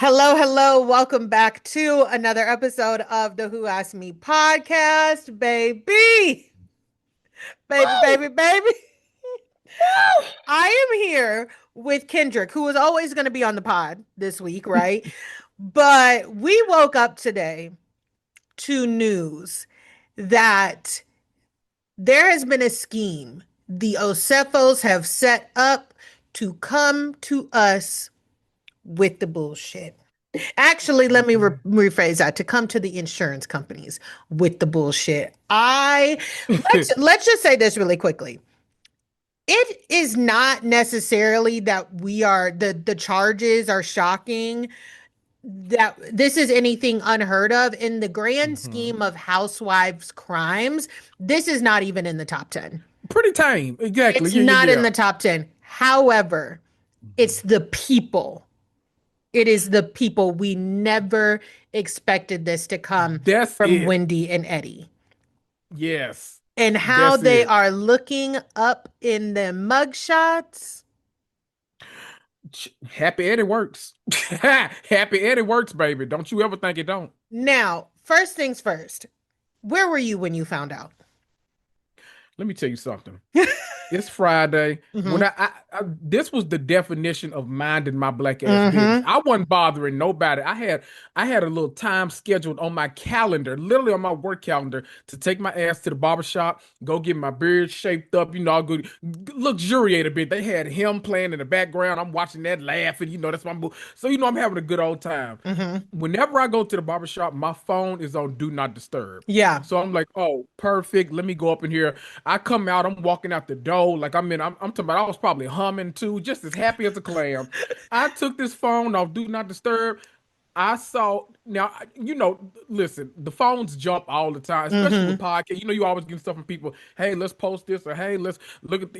Hello, hello. Welcome back to another episode of the Who Asked Me podcast, baby. Baby, Woo! baby, baby. Woo! I am here with Kendrick, who was always going to be on the pod this week, right? But we woke up today to news that there has been a scheme the Ofsefos have set up to come to us with the bullshit. Actually, let me rephrase that to come to the insurance companies with the bullshit. I let's just say this really quickly. It is not necessarily that we are the charges are shocking, that this is anything unheard of in the grand Mhm. scheme of housewives crimes. This is not even in the top 10. Pretty tame. Exactly. It's Yeah, yeah, not in yeah. the top 10. However, it's Mhm. the people. It is the people. We never expected this to come That's from it. Wendy and Eddie. Yes. And how That's they it. are looking up in the mugshots. Happy Eddie works. Happy Eddie works, baby. Don't you ever think it don't. Now, first things first, where were you when you found out? Let me tell you something. It's Friday. When Hmm. this was the definition of minding my black ass business. Hmm. I wasn't bothering nobody. I had a little time scheduled on my calendar, literally on my work calendar, to take my ass to the barber shop, go get my beard shaped up, I'll go luxuriate a bit. They had him playing in the background. I'm watching that laughing, that's my move. So I'm having a good old time. Hmm. Whenever I go to the barber shop, my phone is on do not disturb. Yeah. So I'm like, oh, perfect. Let me go up in here. I come out, I'm walking out the door. Like I'm talking about I was probably humming too, just as happy as a clam. I took this phone off, do not disturb. I saw now, listen, the phones jump all the time, especially with Hmm. podcasts. You always get stuff from people. Hey, let's post this, or hey, let's look at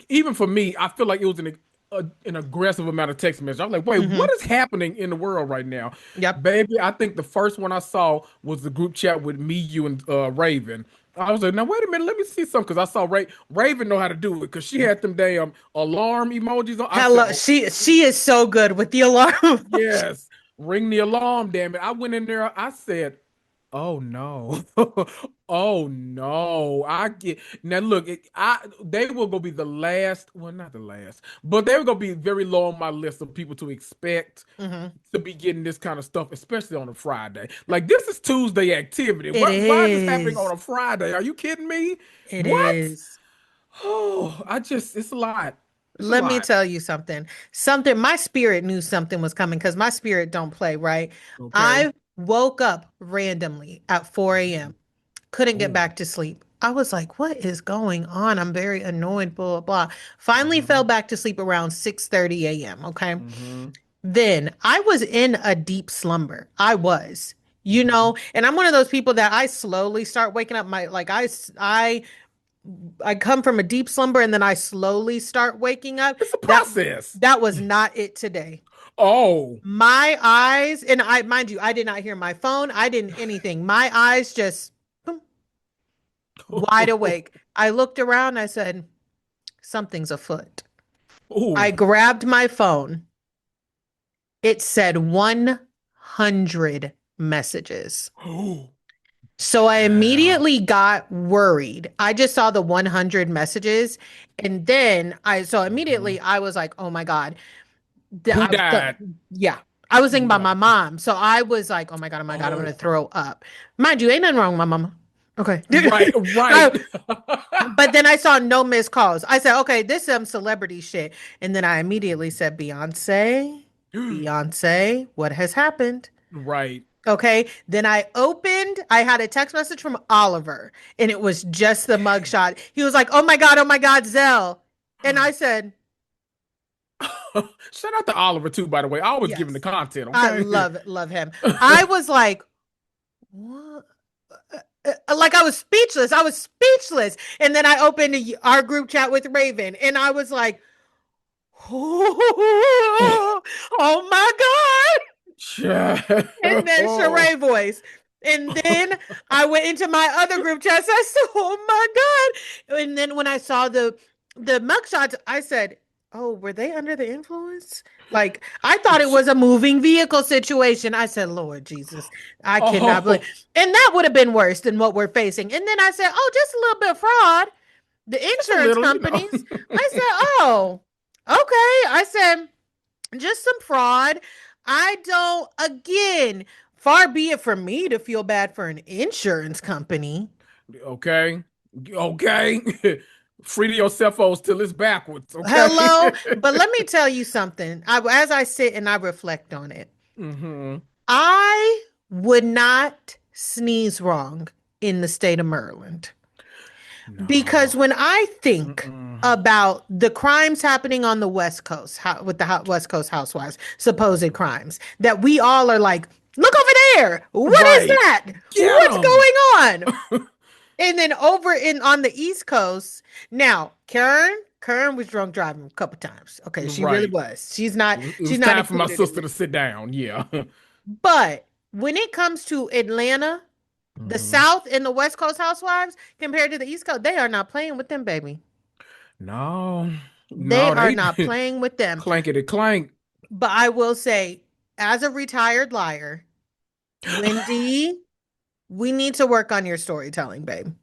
even for me, I feel like it was an aggressive amount of text messages. I was like, wait, what Hmm. is happening in the world right now? Yep. Baby, I think the first one I saw was the group chat with me, you, and Raven. I was like, now wait a minute, let me see something because I saw Raven know how to do it because she had them damn alarm emojis on. I said, Hello. oh, She is so good with the alarm. yes, ring the alarm, damn it. I went in there, I said, oh no. Oh no. I get now look, they will go be the last, well, not the last, but they will go be very low on my list of people to expect Hmm. to be getting this kind of stuff, especially on a Friday. Like this is Tuesday activity. It Why is this happening on is. a Friday? Are you kidding me? It What? is. Oh, it's a lot. It's a Let me lot. tell you something. Something my spirit knew something was coming because my spirit don't play, right? Okay. I woke up randomly at 4 a.m. Couldn't get Oh. back to sleep. I was like, what is going on? I'm very annoyed, blah, blah, blah. Finally fell Mm-hmm. back to sleep around 6:30 a.m. Okay. Mm-hmm. Then I was in a deep slumber. I was, and I'm one of those people that I slowly start waking up. I come from a deep slumber and then I slowly start waking up. It's a That process. that was not it today. Oh. My eyes, and I mind you, I did not hear my phone. I didn't anything. My eyes just boom, wide awake. I looked around, I said, something's afoot. I Oh. grabbed my phone. It said 100 messages. Oh. So I Wow. immediately got worried. I just saw the 100 messages and then so Mhm. immediately I was like, "Oh my God." Who died? Yeah. I was thinking about Yeah. my mom. So I was like, "Oh my God, I'm gonna Oh. throw up." Mind you, ain't nothing wrong with my mama. Okay. Right, right. I- but then I saw no missed calls. I said, "Okay, this is some celebrity shit." And then I immediately said, "Beyonce, Beyonce, what has happened?" Right. Okay. Then I had a text message from Oliver and it was just the mugshot. He was like, oh my God, Zell. And I said, Shout out to Oliver too, by the way. Always giving the yes, content, I okay? love him. I was like, what? Like I was speechless. I was speechless. And then I opened our group chat with Raven and I was like, oh, oh my God. And then Child. Sheree voice. And then I went into my other group chat. I said, "Oh my God!" And then when I saw the mugshots, I said, oh, were they under the influence? Like, I thought it Sh- was a moving vehicle situation. I said, Lord Jesus, I cannot believe. Oh, And that would have been worse than what we're facing. And then I said, oh, just a little bit of fraud. The just a insurance little, you know. companies. I said, oh, okay. I said, just some fraud. I don't, again, far be it from me to feel bad for an insurance company. Okay. Okay. Free to yourself till it's backwards. Okay. Hello. But let me tell you something. As I sit and I reflect on it, hmm I would not sneeze wrong in the state of Maryland. No. Because when I think Mm-mm. about the crimes happening on the West Coast with the West Coast housewives, supposed crimes, that we all are like, look over there. What is Right. that? Get What's them. going on? And then over in on the East Coast, now Karen was drunk driving a couple times. Okay, she really Right. was. It She's was not time for my included in sister to this. sit down. Yeah. But when it comes to Atlanta, the hmm South and the West Coast housewives compared to the East Coast, they are not playing with them, baby. No. They No, are they not playing with them. clankety clank. But I will say, as a retired liar, Wendy, we need to work on your storytelling, babe.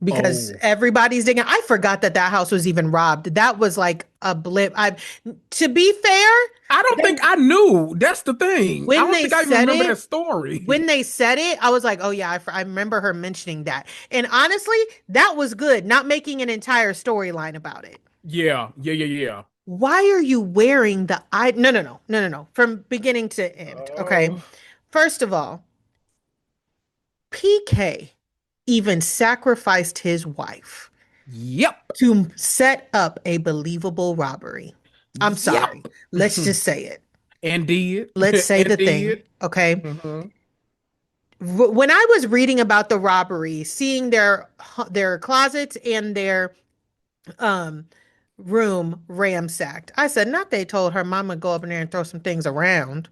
Because Oh. everybody's digging. I forgot that that house was even robbed. That was like a blip. To be fair, I don't think they I knew. That's the thing. I when don't they think I even said remember that it, story. I was like, oh yeah, I remember her mentioning that. And honestly, that was good. Not making an entire storyline about it. Yeah. Yeah. Yeah. Yeah. Why are you wearing the I? No, no, no, no, no, no. From beginning to end. Okay. Oh. First of all, PK even sacrificed his wife Yep. to set up a believable robbery. I'm sorry. Yep. Let's just say it. And did. Let's say And the thing. did. Okay. hmm When I was reading about the robbery, seeing their closets and their um room ransacked, I said, not they told her mama go up in there and throw some things around.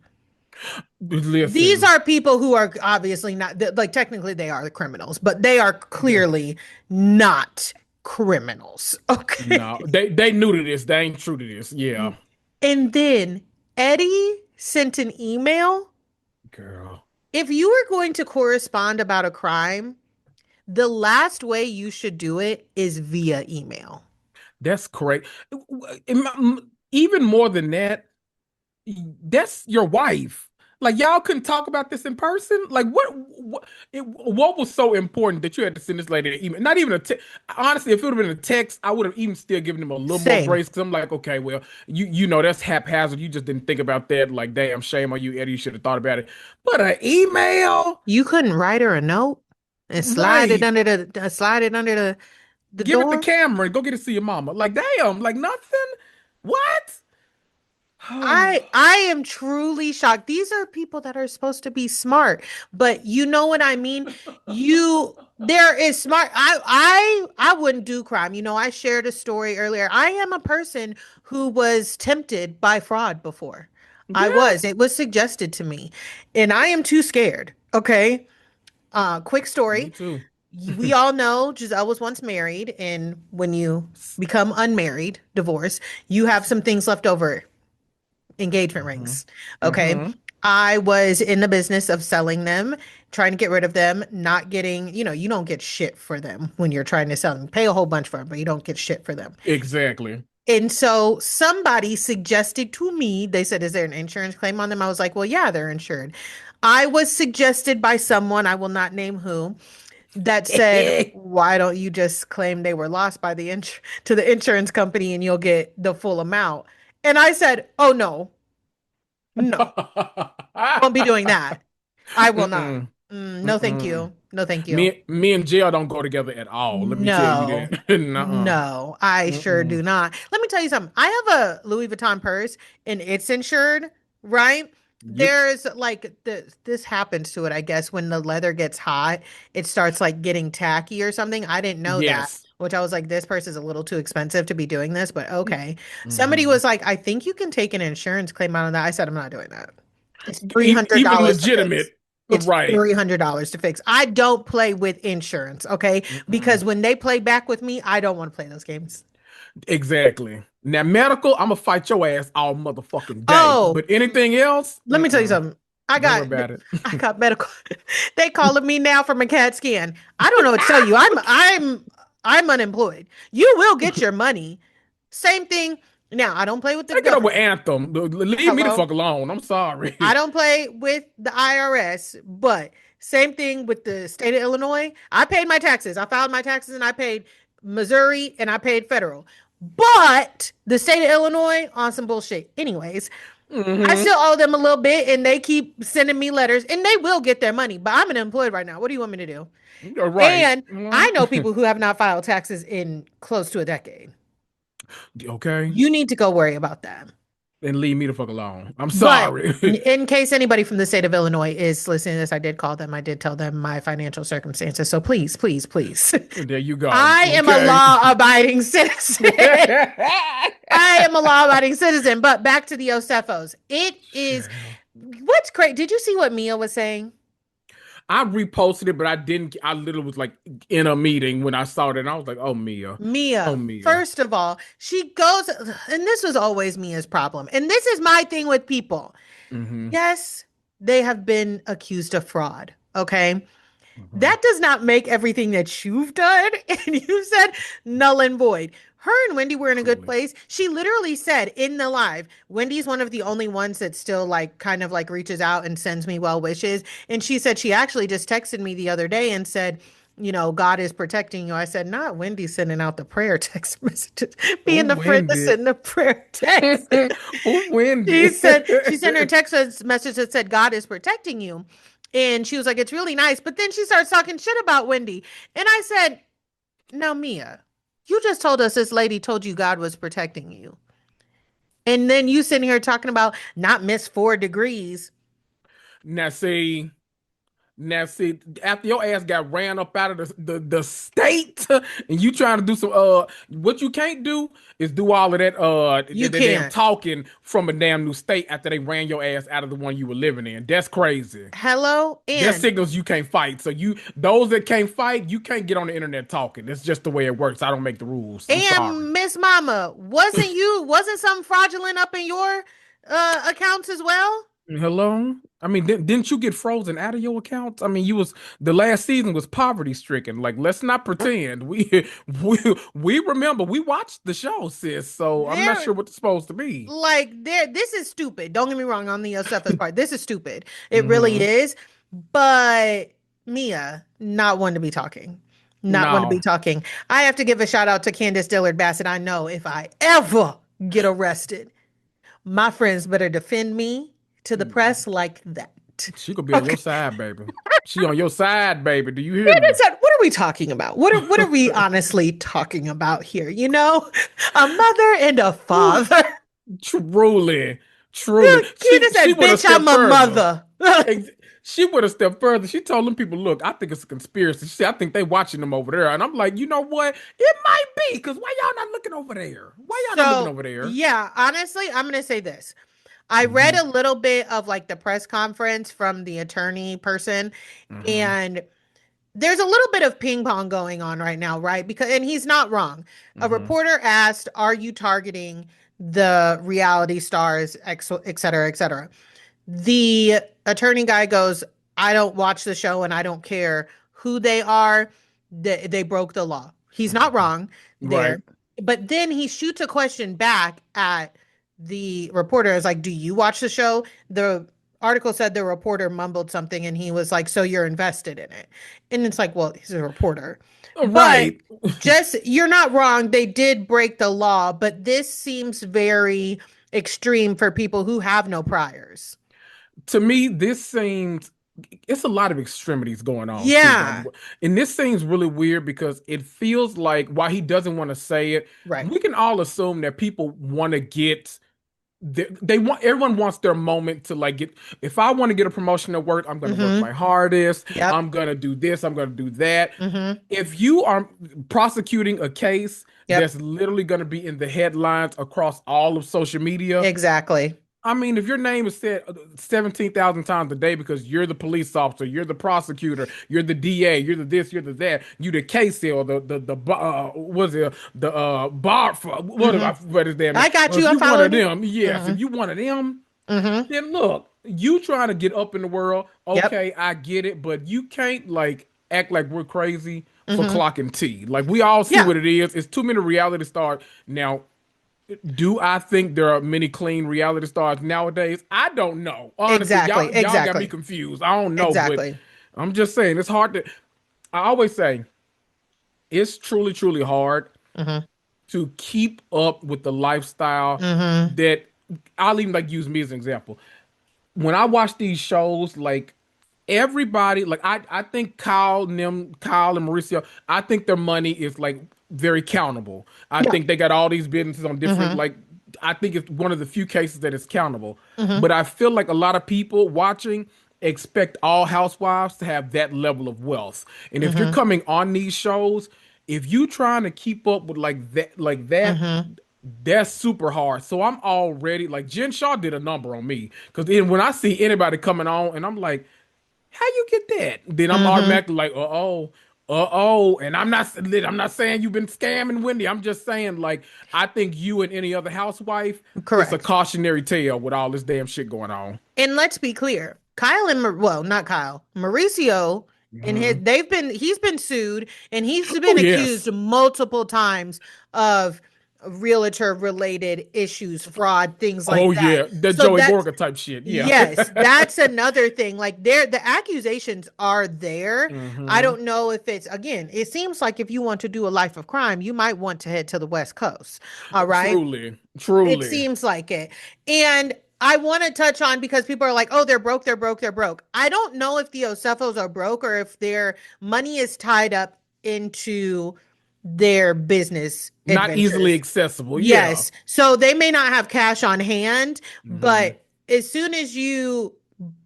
These Listen. are people who are obviously not like technically they are the criminals, but they are clearly not criminals. Okay. No, they knew to this. They ain't true to this. Yeah, And then Eddie sent an email. girl, If you are going to correspond about a crime, the last way you should do it is via email. that's correct. Even more than that, that's your wife. Like y'all couldn't talk about this in person. Like what was so important that you had to send this lady an email? Not even a text. Honestly, if it would have been a text, I would have even still given them a little more Same. grace because I'm like, okay, well, you know that's haphazard. You just didn't think about that. Like, damn, shame on you, Eddie. You should have thought about it. But an email, You couldn't write her a note and right? slide it under the Give it the door. camera and go get to see your mama. Like, damn, like nothing. What? I am truly shocked. These are people that are supposed to be smart, but you know what I mean? You there is smart. I wouldn't do crime. You know, I shared a story earlier. I am a person who was tempted by fraud before. I Yeah, was. It was suggested to me, and I am too scared. Okay. Quick me story. too. We all know Giselle was once married, and when you become unmarried, divorce, you have some things left over engagement hmm rings. Okay. hmm I was in the business of selling them, trying to get rid of them, not getting, you don't get shit for them when you're trying to sell them. Pay a whole bunch for them, but you don't get shit for them. Exactly. And so somebody suggested to me, they said, is there an insurance claim on them? I was like, well, yeah, they're insured. I was suggested by someone, I will not name who, that said, why don't you just claim they were lost by to the insurance company and you'll get the full amount? And I said, oh no, no, won't be doing that. I will not. Mm-mm. No, thank Mm-mm. you. No, thank you. Me and jail don't go together at all. Let me tell you No, that. Nuh-uh. no, I sure do Mm-mm. not. Let me tell you something. I have a Louis Vuitton purse and it's insured, right? Yep. There's like this happens to it, I guess, when the leather gets hot, it starts like getting tacky or something. I didn't know that, Yes. which I was like, this purse is a little too expensive to be doing this, but okay. Somebody hmm was like, I think you can take an insurance claim out of that. I said, I'm not doing that. It's three hundred Even dollars to fix. legitimate. It's Right. $300 to fix. I don't play with insurance, okay? Mm-mm. Because when they play back with me, I don't want to play those games. Exactly. Now, medical, I'm gonna fight your ass all motherfucking day. Oh, But anything else, let me tell you something. I don't worry got about it. I got medical. They calling me now from a CAT scan. I don't know what to tell you. I'm unemployed. You will get your money. Same thing. Now, I don't play with the Take it up with government. Anthem. Leave me the Hello. fuck alone. I'm I sorry. don't play with the IRS, but same thing with the state of Illinois. I paid my taxes. I filed my taxes and I paid Missouri and I paid federal. But the state of Illinois on some bullshit. Anyways, I Hmm. still owe them a little bit and they keep sending me letters and they will get their money. But I'm unemployed right now. What do you want me to do? You're right. And I know people who have not filed taxes in close to a decade. Okay. You need to go worry about that. And leave me the fuck alone. I'm But sorry. in case anybody from the state of Illinois is listening to this, I did call them. I did tell them my financial circumstances. So please, please, please. There you go. I am a Okay. law-abiding citizen. I am a law-abiding citizen. But back to the Ofsefos. It is what's great. Did you see what Mia was saying? I reposted it, but I didn't. I literally was like in a meeting when I saw it, and I was like, "Oh Mia, oh Mia, Mia." first of all, she goes, and this was always Mia's problem. And this is my thing with people. Hmm. Yes, they have been accused of fraud. Okay. Hmm. That does not make everything that you've done and you said null and void. Her and Wendy were in a good Truly. place. She literally said in the live, Wendy's one of the only ones that still like kind of like reaches out and sends me well wishes. And she said she actually just texted me the other day and said, you know, God is protecting you. I said, not Wendy sending out the prayer text messages, Oh, being the friend to Wendy. send the prayer text. Oh, She Wendy. said she sent her a text message that said God is protecting you. And she was like, it's really nice. But then she starts talking shit about Wendy. And I said, now, Mia, you just told us this lady told you God was protecting you. And then you sitting here talking about not miss 4 degrees. Now see. Now, see, after your ass got ran up out of the state, and you trying to do some what you can't do is do all of that You the damn can't. talking from a damn new state after they ran your ass out of the one you were living in. That's crazy. Hello? There's And signals you can't fight. So you those that can't fight, you can't get on the internet talking. That's just the way it works. I don't make the rules. I'm sorry. and Miss Mama, wasn't something fraudulent up in your accounts as well? Hello? I mean, didn't you get frozen out of your accounts? I mean, you was the last season was poverty stricken. Like, let's not pretend. We we remember we watched the show, sis. So I'm not There sure what it's supposed to be. this is stupid. Don't get me wrong on the Yosefa's part. This is stupid. It really Hmm. is. But Mia, not one to be talking. Not one to be No. talking. I have to give a shout out to Candace Dillard Bassett. I know if I ever get arrested, my friends better defend me to the press like that. She gonna be on Okay. your side, baby. She on your side, baby. Do you hear me? Candace, what are we talking about? What are we honestly talking about here? You know, a mother and a father. Truly, truly. Candace She said, would have "Bitch, I'm stepped a further. mother." Ex- She would have stepped further. She told them people, "Look, I think it's a conspiracy." She said, "I think they watching them over there," and I'm like, you know what? It might be because why y'all not looking over there? Why y'all not looking So, over there? yeah, honestly, I'm going to say this. I read Hmm. a little bit of like the press conference from the attorney person, Hmm. and there's a little bit of ping pong going on right now, right? Because, and he's not wrong. A Hmm. reporter asked, are you targeting the reality stars, et cetera, et cetera? The attorney guy goes, I don't watch the show and I don't care who they are. They broke the law. He's not wrong Right. there. But then he shoots a question back at the reporter. Is like, do you watch the show? The article said the reporter mumbled something and he was like, so you're invested in it. And it's like, well, he's a reporter. But Right. just, you're not wrong. They did break the law, but this seems very extreme for people who have no priors. To me, this seems it's a lot of extremities going on too. Yeah, And this seems really weird because it feels like while he doesn't want to say it, right. we can all assume that people want to get they want everyone wants their moment to like get if I want to get a promotion at work, I'm gonna work Mm-hmm. my hardest, Yep. I'm gonna do this, I'm gonna do that. Mm-hmm. If you are prosecuting a case Yep. that's literally gonna be in the headlines across all of social media, Exactly. I mean, if your name is said 17,000 times a day because you're the police officer, you're the prosecutor, you're the DA, you're the this, you're the that, you the case or was it the bar for Hmm. what is damn name? I got Well, you. if I you one of followed you. them, yes, Hmm. if you one of them, Hmm. then look, you trying to get up in the world, Yep. okay, I get it, but you can't like act like we're crazy for Hmm. clocking T. Like we all see Yeah. what it is. It's too many reality stars now. Do I think there are many clean reality stars nowadays? I don't know. Honestly, Exactly. y'all got me Exactly. confused. I don't know, but Exactly. I'm just saying it's hard to. I always say it's truly hard Hmm. to keep up with the lifestyle Hmm. that I'll even like use me as an example. When I watch these shows, like everybody, like I think Kyle and Mauricio, I think their money is like very countable. I Yeah. think they got all these businesses on different Hmm. like I think it's one of the few cases that is countable. Hmm. But I feel like a lot of people watching expect all housewives to have that level of wealth. And if you're Hmm. coming on these shows, if you trying to keep up with like that, Hmm. that's super hard. So I'm already like Jen Shaw did a number on me because then when I see anybody coming on and I'm like, how you get that? Then I'm Hmm. automatically like, uh oh. And I'm not saying you've been scamming Wendy. I'm just saying like I think you and any other housewife, it's a Correct. cautionary tale with all this damn shit going on. And let's be clear, Kyle and well, not Kyle, Mauricio and Hmm. he's been sued and he's Oh been yes. accused multiple times of realtor related issues, fraud, things Oh like that. yeah. The So Joey that's Gorga type shit. Yeah. yes, that's another thing. Like the accusations are there. I Hmm. don't know if it's again, it seems like if you want to do a life of crime, you might want to head to the West Coast. All right. Truly. It Truly. seems like it. And I want to touch on because people are like, oh, they're broke, they're broke, they're broke. I don't know if the Osefos are broke or if their money is tied up into their business Not easily adventures. accessible. Yeah. Yes. So they may not have cash on hand, Hmm. but as soon as you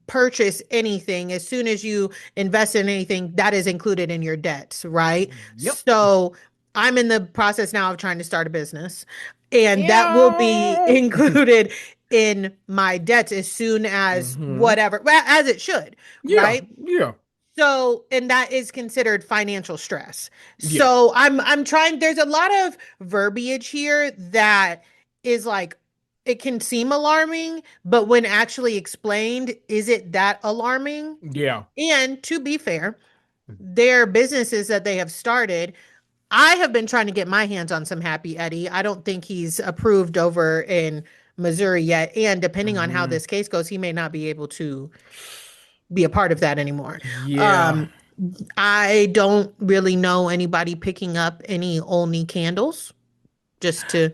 purchase anything, as soon as you invest in anything, that is included in your debts, right? Yep. So I'm in the process now of trying to start a business, and that will be Yeah. included in my debts as soon as Hmm. whatever, well, as it should, Yeah. right? Yeah. So, and that is considered financial stress. Yeah. So I'm trying, there's a lot of verbiage here that is like it can seem alarming, but when actually explained, is it that alarming? Yeah. And to be fair, their businesses that they have started, I have been trying to get my hands on some Happy Eddie. I don't think he's approved over in Missouri yet. And depending on how Hmm. this case goes, he may not be able to be a part of that anymore. Yeah. Um, I don't really know anybody picking up any Olney candles, just to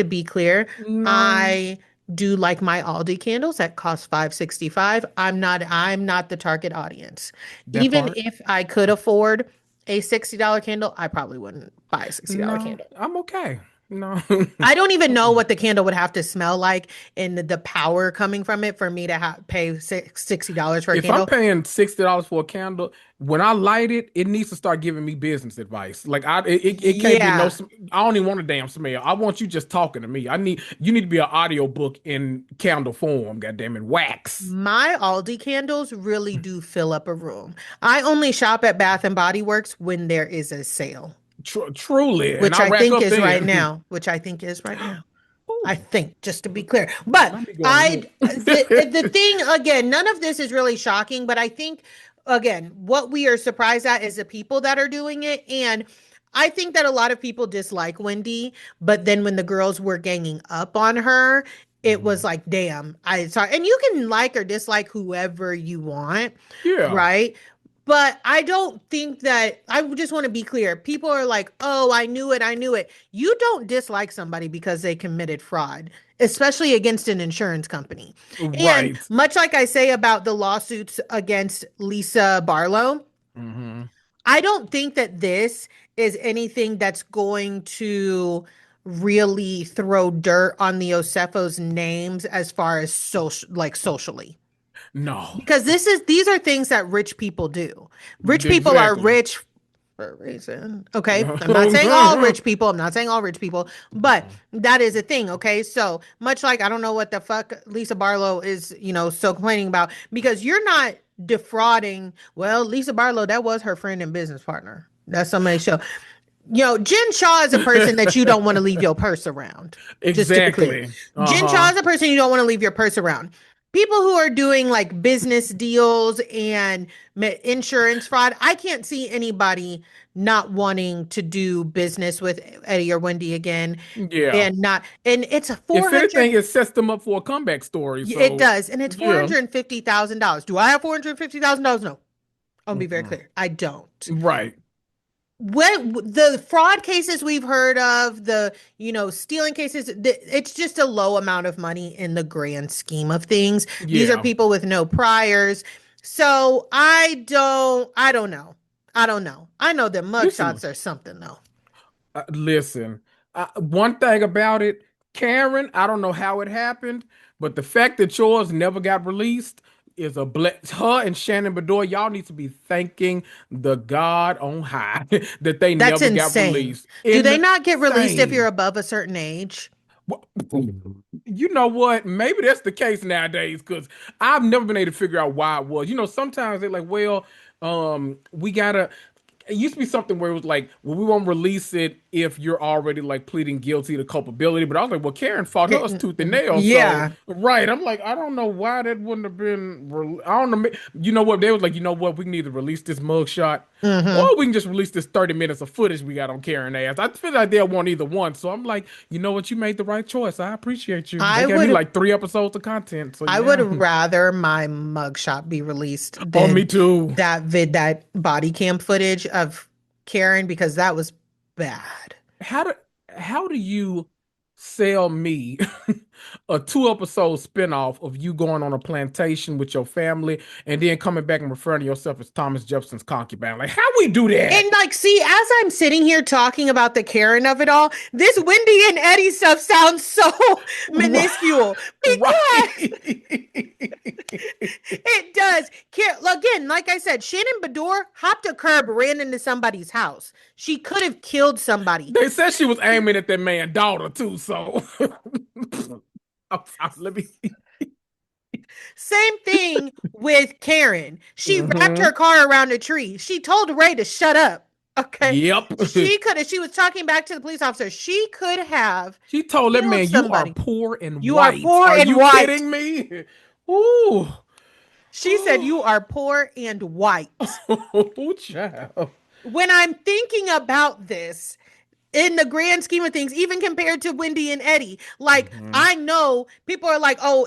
be clear. No, I do like my Aldi candles that cost 5.65. I'm not the target audience. that Even part. if I could afford a $60 candle, I probably wouldn't buy a $60 No, candle. I'm okay. No. I don't even know Mm-mm. what the candle would have to smell like and the power coming from it for me to pay $60 for a If I'm candle. paying $60 for a candle, when I light it, it needs to start giving me business advice. Like it can't be no. Yeah. I don't even want a damn smell. I want you just talking to me. You need to be an audio book in candle form. Goddamn it, wax. My Aldi candles really do fill up a room. I only shop at Bath and Body Works when there is a sale, Truly, and which I I rack think up is right then. now, which I think is right now. I Ooh, think, just to be clear. But let me go and I, look. the thing again, none of this is really shocking, but I think again, what we are surprised at is the people that are doing it. And I think that a lot of people dislike Wendy, but then when the girls were ganging up on her, it was Mhm. like, damn, I sorry. And you can like or dislike whoever you want, Yeah. right? But I don't think that I just want to be clear. People are like, oh, I knew it. I knew it. You don't dislike somebody because they committed fraud, especially against an insurance company. And Right. much like I say about the lawsuits against Lisa Barlow, Hmm. I don't think that this is anything that's going to really throw dirt on the Osefos names as far as social, like socially. No. Because these are things that rich people do. Rich people are Exactly. rich for a reason. Okay. I'm not saying all rich people. I'm not saying all rich people, but that is a thing. Okay. So much like I don't know what the fuck Lisa Barlow is, so complaining about because you're not defrauding. Well, Lisa Barlow, that was her friend and business partner. That's somebody's show. Jen Shaw is a person that you don't want to leave your purse around. Just to be clear, Exactly. Jen Shaw Uh-huh. is a person you don't want to leave your purse around. People who are doing like business deals and insurance fraud, I can't see anybody not wanting to do business with Eddie or Wendy again, Yeah. and not. And it's a If 400. anything, it sets them up for a comeback story. It So, does, and it's yeah. $450,000. Do I have $450,000? No, I'll be very Mm-mm. clear. I don't. Right. When the fraud cases we've heard of, the stealing cases, it's just a low amount of money in the grand scheme of things. These are Yeah. people with no priors. So I don't know. I don't know. I know that Listen, mugshots are something though. listen. One thing about it, Karen, I don't know how it happened, but the fact that yours never got released is a bless. Her and Shannon Bedore, y'all need to be thanking the God on high that they That's never got insane. released. Do they not get released if you're Insane. above a certain age? Well, you know what? Maybe that's the case nowadays because I've never been able to figure out why it was. Sometimes they're like, well, we gotta. It used to be something where it was like, well, we won't release it if you're already like pleading guilty to culpability. But I was like, well, Karen fought hers Didn't tooth and nail, so Yeah. right. I'm like, I don't know why that wouldn't have been. I don't know. You know what? They was like, you know what? We can either release this mugshot, or Mm-hmm. we can just release this 30 minutes of footage we got on Karen ass. I feel like they'll want either one. So I'm like, you know what? You made the right choice. I appreciate you. They I gave me would like 3 episodes of content. So I would yeah. rather my mugshot be released Oh, me than too. that body cam footage of Karen because that was bad. how do how do you sell me a 2 episode spinoff of you going on a plantation with your family and then coming back and referring to yourself as Thomas Jefferson's concubine? Like, how we do And that? like, see, as I'm sitting here talking about the Karen of it all, this Wendy and Eddie stuff sounds so minuscule because Right. it does. Again, like I said, Shannon Bedore hopped a curb, ran into somebody's house. She could have killed somebody. They said she was aiming at that man's daughter too, so let me. Same thing with Karen. She wrapped her Hmm. car around a tree. She told Ray to shut up. Okay. Yep. She was talking back to the police officer. She could have She told that killed man, "You are somebody. poor and You are white." poor Are and you white. kidding me? Ooh. She said, You are poor and white. Oh, child. When I'm thinking about this, in the grand scheme of things, even compared to Wendy and Eddie, like Hmm. I know people are like, oh,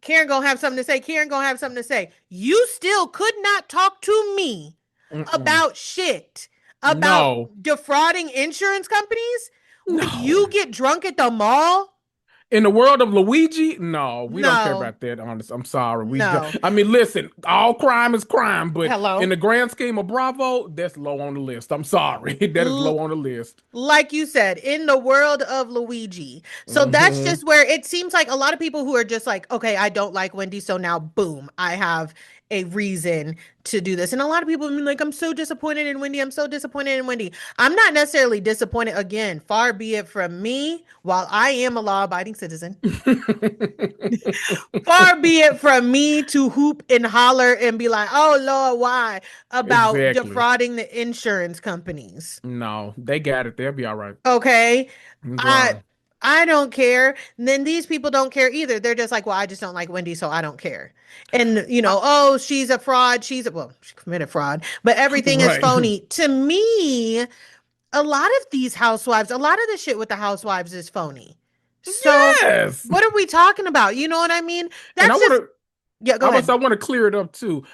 Karen gonna have something to say. Karen gonna have something to say. You still could not talk to me Mm-mm. about shit about No, defrauding insurance companies when no. you get drunk at the mall. In the world of Luigi, no, we don't care No, about that. Honest, I'm sorry. We don't. no. I mean, listen, all crime is crime, but in Hello. the grand scheme of Bravo, that's low on the list. I'm sorry, that is L- low on the list. like you said, in the world of Luigi. So that's Hmm. just where it seems like a lot of people who are just like, okay, I don't like Wendy, so now boom, I have a reason to do this. And a lot of people have been like, I'm so disappointed in Wendy. I'm so disappointed in Wendy. I'm not necessarily disappointed. Again, far be it from me, while I am a law-abiding citizen, far be it from me to hoop and holler and be like, oh Lord, why? About Exactly. defrauding the insurance companies. No, they got it. They'll be all right. Okay. I Bruh. I don't care. And then these people don't care either. They're just like, well, I just don't like Wendy, so I don't care. And I- oh, she's a fraud. Well, she committed fraud, but everything is right. phony. To me, a lot of these housewives, a lot of the shit with the housewives is phony. So Yes. what are we talking about? You know what I mean? And I That's want just to. yeah, go ahead. I want to clear it up too.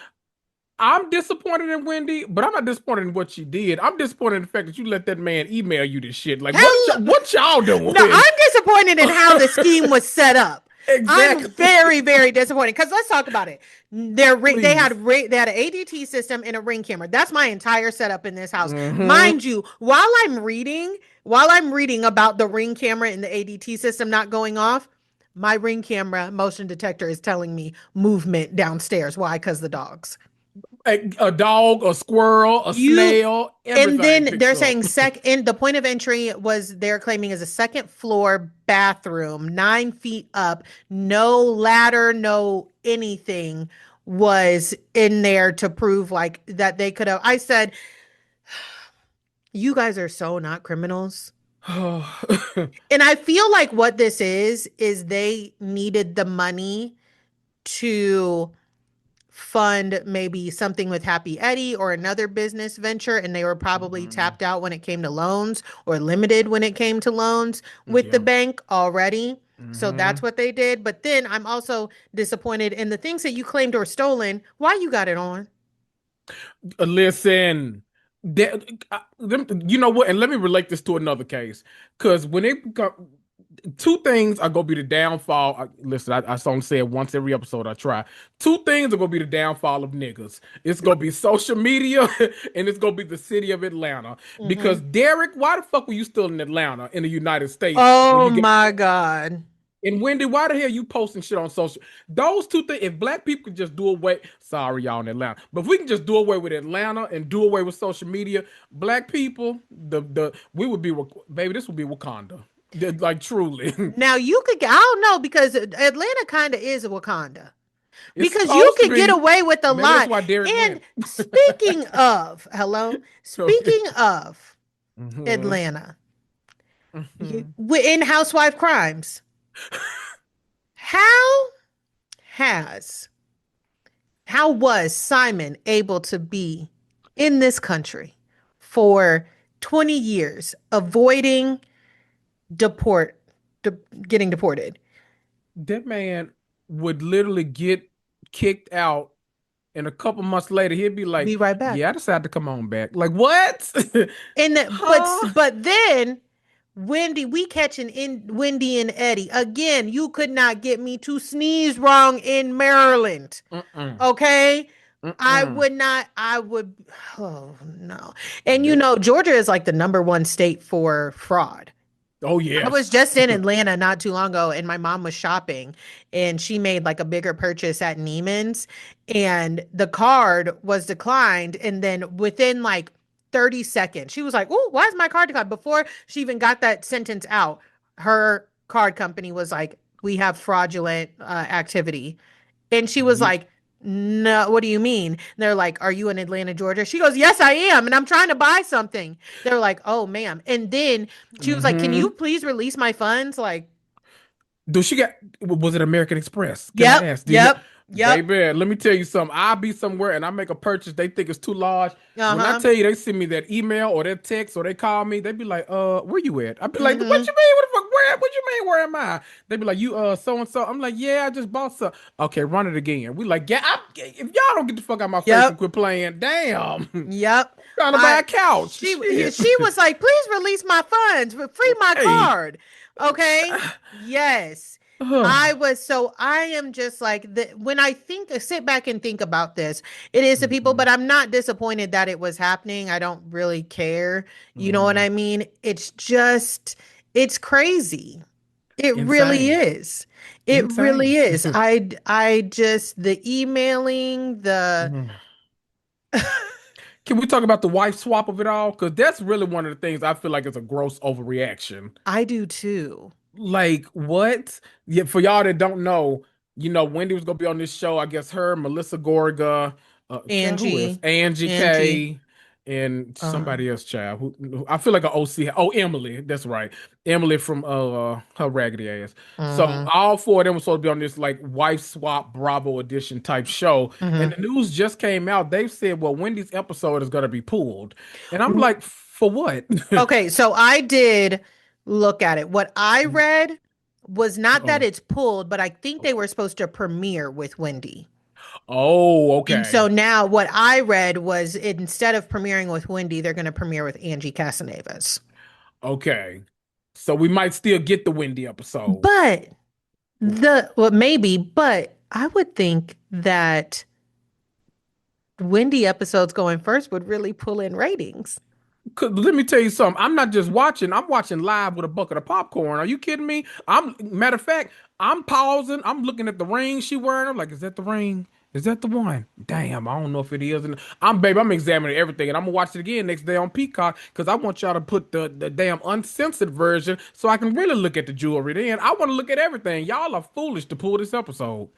I'm disappointed in Wendy, but I'm not disappointed in what she did. I'm disappointed in the fact that you let that man email you this shit. Like, Hell, what y'all no, doing? I'm disappointed in how the scheme was set up. I'm Exactly. very, very disappointed because let's talk about it. Please. They had an ADT system and a ring camera. That's my entire setup in this house. Hmm. Mind you, while I'm reading about the ring camera and the ADT system not going off, my ring camera motion detector is telling me movement downstairs. Why? Because the dogs. A dog, a squirrel, a You snail, and everything then picks they're up. saying and the point of entry was they're claiming is a second floor bathroom, 9 feet up, no ladder, no anything was in there to prove like that they could have. I said, you guys are so not criminals. And I feel like what this is they needed the money to fund maybe something with Happy Eddie or another business venture, and they were probably Mhm. tapped out when it came to loans or limited when it came to loans with the Yeah. bank already. So that's Hmm. what they did. But then I'm also disappointed in the things that you claimed were stolen. Why you got it on? Listen, you know what? And let me relate this to another case, because when it come, two things are gonna be the downfall. Listen, I only say it once every episode. I try. Two things are gonna be the downfall of niggas. It's gonna be social media, and it's gonna be the city of Atlanta. Because Hmm. Derek, why the fuck were you still in Atlanta in the United States when Oh you get my God. and Wendy, why the hell you posting shit on social? Those two things, if black people could just do away, sorry y'all in Atlanta, but if we can just do away with Atlanta and do away with social media, black people, the we would be, baby, this would be Wakanda. Like truly. Now you could, I don't know, because Atlanta kind of is Wakanda. It's Because you supposed to could get be. away with a Maybe that's lot. why Derek And went. speaking of, hello, speaking of Hmm. Atlanta, Hmm. in housewife crimes, how has, how was Simon able to be in this country for 20 years, avoiding deport, de- getting deported? That man would literally get kicked out, and a couple months later he'd be like, Be right back. "Yeah, I decided to come on back." Like what? And Huh? but then Wendy, we catching in Wendy and Eddie again. You could not get me to sneeze wrong in Maryland. Mm-mm. Okay. I Mm-mm. would not, I would, oh no. And you know, Georgia is like the number one state for fraud. Oh I was yes. just in Atlanta not too long ago, and my mom was shopping, and she made like a bigger purchase at Neiman's, and the card was declined. And then within like 30 seconds, she was like, "Oh, why is my card declined?" Before she even got that sentence out, her card company was like, "We have fraudulent activity." And she was You. like, "No, what do you mean?" And they're like, "Are you in Atlanta, Georgia?" She goes, "Yes, I am. And I'm trying to buy something." They're like, "Oh, ma'am." And then she was like, "Can you Mm-hmm. please release my funds?" Like, Do she got? Was it American Express? Can I yep, ask? Did you? yep, yep. Baby, let me tell you something. I'll be somewhere and I make a purchase. They think it's too large. When I Uh-huh. tell you they send me that email or that text or they call me, they be like, where you at? I be like, what Mm-hmm. you mean? What the fuck? Where? What you mean? Where am I? They be like, you so and so. I'm like, yeah, I just bought some. Okay, run it again. We like, yeah, if y'all don't get the fuck out of my face and Yep. quit playing, damn. Yep. Trying to buy I a couch. Shit. she was like, "Please release my funds, free my Hey. card." Okay? Yes. I was so I am just like the when I think sit back and think about this, it is the people, Mhm. but I'm not disappointed that it was happening. I don't really care. You know what Mhm. I mean? It's just it's crazy. It really Insane. is. It really Insane. is. I just the emailing, the Mhm. Can we talk about the wife swap of it all? Because that's really one of the things I feel like is a gross overreaction. I do too. Like what? Yeah, for y'all that don't know, Wendy was gonna be on this show. I guess her, Melissa Gorga, child, who else? Angie, Angie Angie. K, and Uh, somebody else, child. Who I feel like an OC. Oh, Emily. That's right, Emily from her raggedy ass. So mhm, all four of them were supposed to be on this like wife swap Bravo edition type show, and mhm. the news just came out. They said, well, Wendy's episode is gonna be pulled, and I'm like, for what? Okay, so I did look at it. What I read was not that Oh, it's pulled, but I think they were supposed to premiere with Wendy. oh, And so okay. now what I read was instead of premiering with Wendy, they're going to premiere with Angie Casanovas. Okay. So we might still get the Wendy episode. But well, maybe, but I would think that Wendy episodes going first would really pull in ratings. 'Cause let me tell you something. I'm not just watching, I'm watching live with a bucket of popcorn. Are you kidding me? Matter of fact, I'm pausing, I'm looking at the ring she wearing. I'm like, is that the ring? Is that the one? Damn, I don't know if it is. And I'm examining everything, and I'm gonna watch it again next day on Peacock because I want y'all to put the damn uncensored version so I can really look at the jewelry. Then I want to look at everything. Y'all are foolish to pull this episode.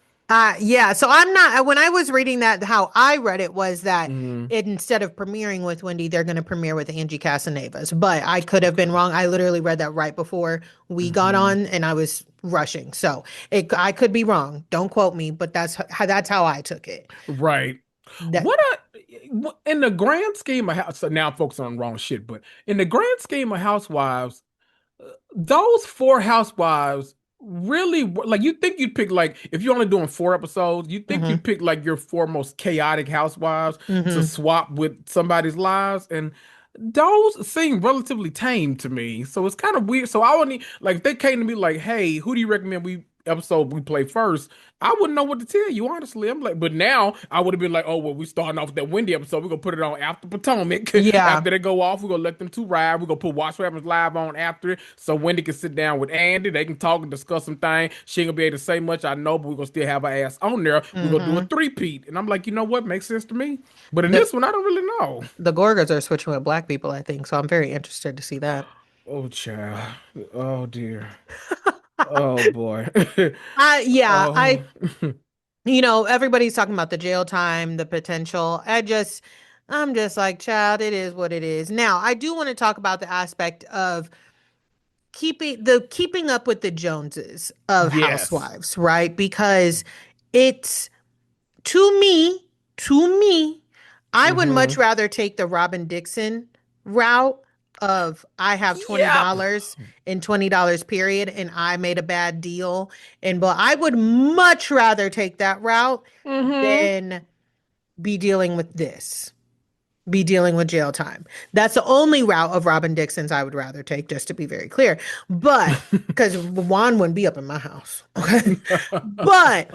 Yeah, so I'm not, when I was reading that, how I read it was that Mm, it, instead of premiering with Wendy, they're going to premiere with Angie Casanovas. But I could have been okay. wrong. I literally read that right before we got Hmm. on and I was rushing. So I could be wrong. Don't quote me, but that's how I took it. Right. That, What in the grand scheme of so now I'm focusing on wrong shit, but in the grand scheme of Housewives, those four housewives really like you think you'd pick like if you're only doing four episodes, you think hmm you'd pick like your four most chaotic housewives to hmm swap with somebody's lives, and those seem relatively tame to me. So it's kind of weird. So I would need like if they came to me like, hey, who do you recommend we play first? I wouldn't know what to tell you, honestly. I'm like, but now I would have been like, oh well, we starting off with that Wendy episode. We're gonna put it on after Potomac. Yeah. After they go off, we're gonna let them two ride. We're gonna put Watch What Happens Live on after it. So Wendy can sit down with Andy. They can talk and discuss some things. She ain't gonna be able to say much, I know, but we're gonna still have her ass on there. We're gonna do a hmm three-peat. And I'm like, you know what? Makes sense to me. But in The this one, I don't really know. the Gorgas are switching with black people, I think. So I'm very interested to see that. Oh, child. Oh, dear. Oh, boy. Yeah, Oh. everybody's talking about the jail time, the potential. I'm just like, child, it is what it is. Now, I do want to talk about the aspect of keeping up with the Joneses of Yes. housewives, right? Because it's to me, to me, I would much Mm-hmm. rather take the Robin Dixon route of I have Yep. $20 and $20 period and I made a bad deal. But I would much rather take that route Mm-hmm. than be dealing with this, be dealing with jail time. That's the only route of Robin Dixon's I would rather take, just to be very clear. But because Juan wouldn't be up in my house. Okay. But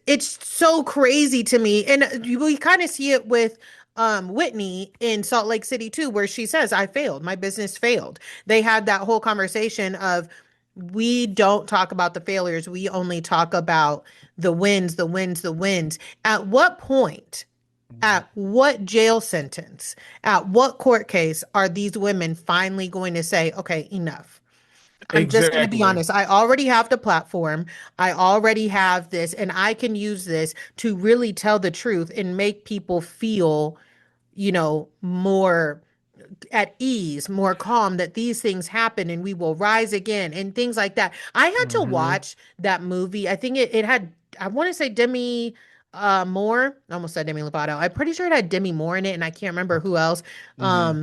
it's so crazy to me. And we kind of see it with Whitney in Salt Lake City too, where she says, I failed. My business failed. They had that whole conversation of we don't talk about the failures. We only talk about the wins, the wins, the wins. At what point, at what jail sentence, at what court case are these women finally going to say, okay, enough? I'm just going to be Exactly. honest. I already have the platform. I already have this, and I can use this to really tell the truth and make people feel, more at ease, more calm that these things happen and we will rise again and things like that. I had to Mm-hmm. watch that movie. I think it had, I want to say Demi Moore. I almost said Demi Lovato. I'm pretty sure it had Demi Moore in it, and I can't remember Okay. who else. Mm-hmm.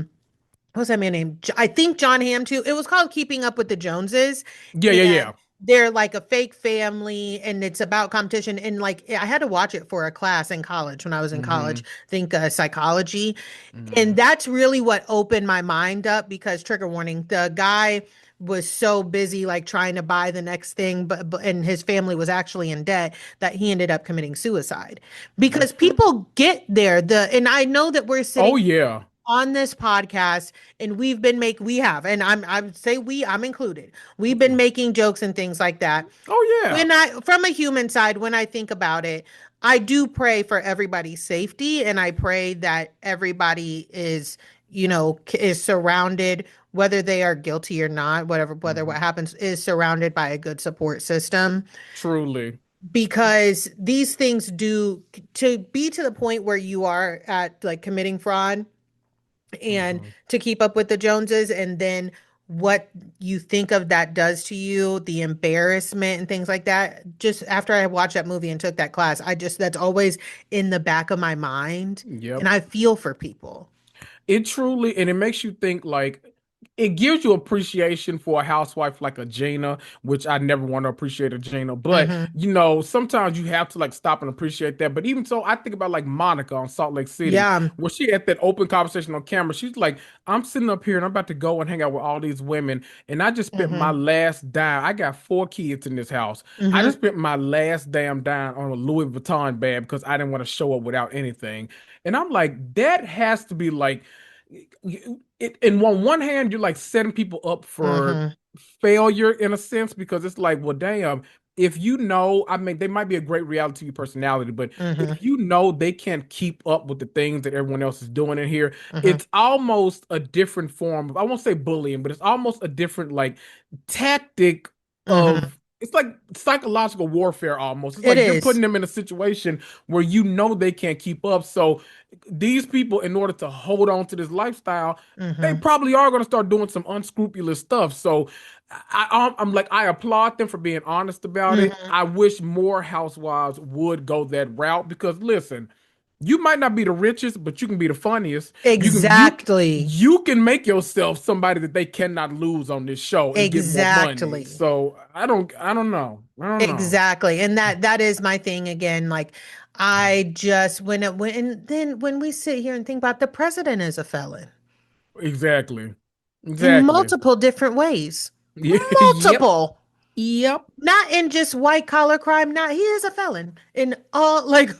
What's that man named? I think John Hamm too. It was called Keeping Up with the Joneses, Yeah, yeah, and yeah. they're like a fake family, and it's about competition. And like I had to watch it for a class in college when I was in Mm-hmm. college. I think psychology, Mm-hmm. and that's really what opened my mind up because trigger warning, the guy was so busy like trying to buy the next thing but and his family was actually in debt that he ended up committing suicide because That's true. people get there the and I know that we're Oh sitting yeah. on this podcast and we have and I would say I'm included, we've been making jokes and things like that. Oh yeah. When I from a human side, when I think about it, I do pray for everybody's safety and I pray that everybody is, is surrounded, whether they are guilty or not, whether what Hmm. happens is surrounded by a good support system, Truly. because these things do, to be to the point where you are at like committing fraud and Hmm. to keep up with the Joneses, and then what you think of that does to you, the embarrassment and things like that. Just after I watched that movie and took that class, that's always in the back of my mind. And Yep. I feel for people. It truly, and it makes you think like it gives you appreciation for a housewife like a Gina, which I never want to appreciate a Gina, but Hmm sometimes you have to like stop and appreciate that. But even so, I think about like Monica on Salt Lake City, Yeah. where she had that open conversation on camera. She's like, I'm sitting up here and I'm about to go and hang out with all these women, and I just spent my hmm last dime. I got four kids in this house. I just hmm spent my last damn dime on a Louis Vuitton bag because I didn't want to show up without anything. And I'm like, that has to be like in one hand, you're like setting people up for hmm failure in a sense because it's like, well, damn. if you know, I mean, they might be a great reality TV personality, but Mm-hmm. if you know they can't keep up with the things that everyone else is doing in here, Mm-hmm. it's almost a different form of, I won't say bullying, but it's almost a different like tactic Mm-hmm. of, it's like psychological warfare almost. It's It like you're is. putting them in a situation where you know they can't keep up. So these people, in order to hold on to this lifestyle, they Mm-hmm. probably are going to start doing some unscrupulous stuff. So I'm like, I applaud them for being honest about it. Mm-hmm. I wish more housewives would go that route because listen, you might not be the richest, but you can be the funniest. Exactly. You can make yourself somebody that they cannot lose on this show and get more money. Exactly. So I don't know. I don't know. Exactly. And that is my thing again. Like I just when it when and then when we sit here and think about the president is a felon Exactly. in Exactly. multiple different ways. Yep. Multiple. Yep. Not in just white collar crime. Not he is a felon in all like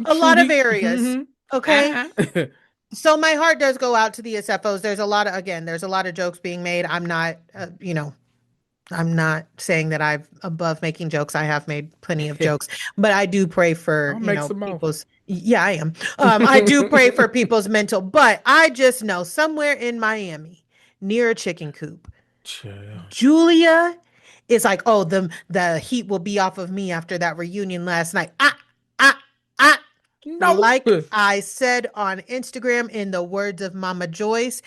a lot of Trudy. areas. Hmm. Okay. Uh-huh. So my heart does go out to the SFOs. There's a lot of again, there's a lot of jokes being made. I'm not I'm not saying that I'm above making jokes. I have made plenty of jokes, but I do pray for, I'll make some more. people's, yeah, I am. I do pray for people's mental, but I just know somewhere in Miami near a chicken coop, Chill. Julia is like, oh, the heat will be off of me after that reunion last night. Ah, ah. Nope. Like I said on Instagram, in the words of Mama Joyce,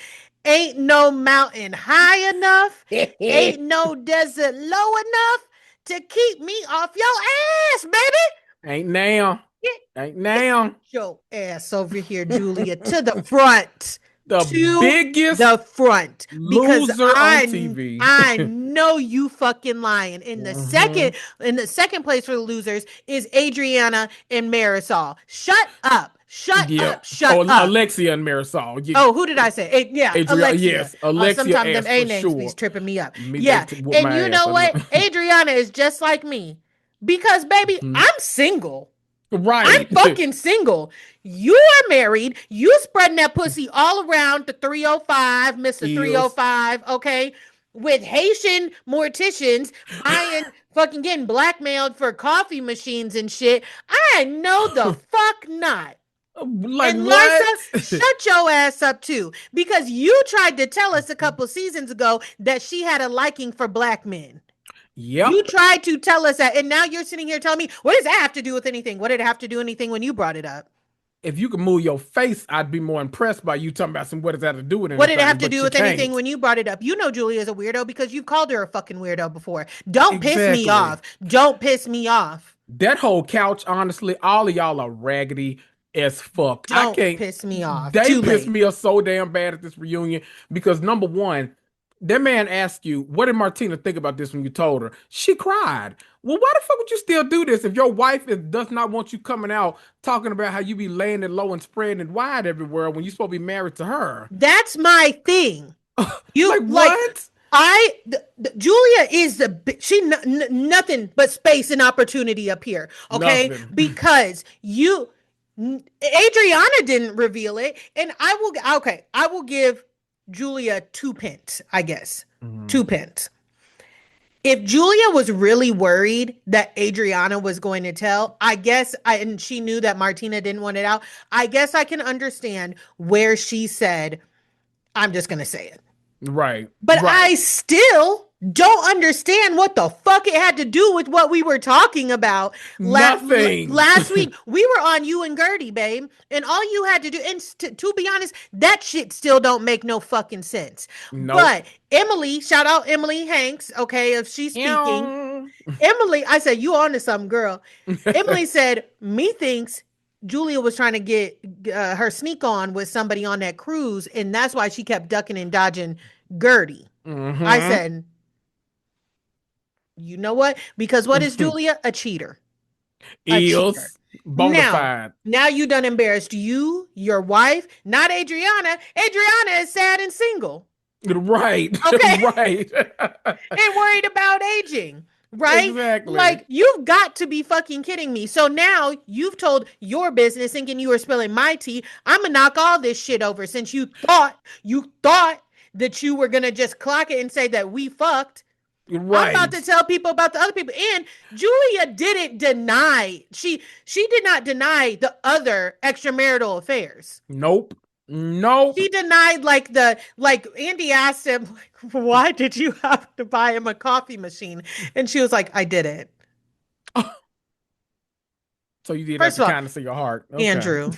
ain't no mountain high enough, ain't no desert low enough to keep me off your ass, baby. Ain't now. Get, Ain't get now. your ass over here, Julia, to the front. The To the biggest front. Because loser on TV. I know you fucking lying. Hmm. In the second place for the losers is Adriana and Marisol. Shut up. Shut Yeah. up. Shut Oh, up. Alexia and Marisol. Yeah. Oh, who did I say? Yeah, Adriana. Alexia. Yes. Alexia Sometimes them asked A for names be sure. tripping me up. Me, they Yeah. took whoop And my you ass. know I know. what? Adriana is just like me. Because, baby, Mhm. I'm single. I'm Right. fucking single. You are married. You spreading that pussy all around the 305, Mr. Is. 305, okay? With Haitian morticians buying, fucking getting blackmailed for coffee machines and shit. I know the fuck not. Like And Larsa, what? shut your ass up too. Because you tried to tell us a couple seasons ago that she had a liking for black men. You Yep. tried to tell us that, and now you're sitting here telling me, what does that have to do with anything? What did it have to do anything when you brought it up? If you could move your face, I'd be more impressed by you talking about some what does that have to do with What did it anything, have to but do you with anything can't. when you brought it up? You know Julia's a weirdo because you've called her a fucking weirdo before. Don't piss me Exactly. off. Don't piss me off. That whole couch, honestly, all of y'all are raggedy as fuck. I Don't can't. piss me off. They Too pissed late. me off so damn bad at this reunion because number one, that man asked you, what did Martina think about this when you told her? She cried. Well, why the fuck would you still do this if your wife does not want you coming out talking about how you be laying it low and spreading it wide everywhere when you're supposed to be married to her? That's my thing. You Like like what? Julia is she nothing but space and opportunity up here, okay? Nothing. Because Adriana didn't reveal it, and I will give Julia 2 pence, I guess. Mhm. 2 pence. If Julia was really worried that Adriana was going to tell, and she knew that Martina didn't want it out, I guess I can understand where she said, I'm just going to say it. Right, But right. I still don't understand what the fuck it had to do with what we were talking about Nothing. last week. We were on you and Gertie, babe, and all you had to do, and to be honest, that shit still don't make no fucking sense. Nope. But Emily, shout out Emily Hanks, okay, if she's speaking. Ew. Emily, I said, you on to something, girl. Emily said, methinks Julia was trying to get her sneak on with somebody on that cruise, and that's why she kept ducking and dodging Gertie. I Hmm. said, you know what? Because what is Julia? A cheater. A cheater. Is bona Now, fide. now you done embarrassed you, your wife, not Adriana. Adriana is sad and single. Right, Okay. right. And worried about aging, right? Exactly. Like, you've got to be fucking kidding me. So now you've told your business thinking you were spilling my tea. I'm gonna knock all this shit over since you thought that you were gonna just clock it and say that we fucked. I'm about to Right. tell people about the other people. And Julia didn't deny. She did not deny the other extramarital affairs. Nope. Nope. She denied like Andy asked him like, why did you have to buy him a coffee machine? And she was like, I didn't. So you did that First to of all, kindness of your heart. Okay. Andrew.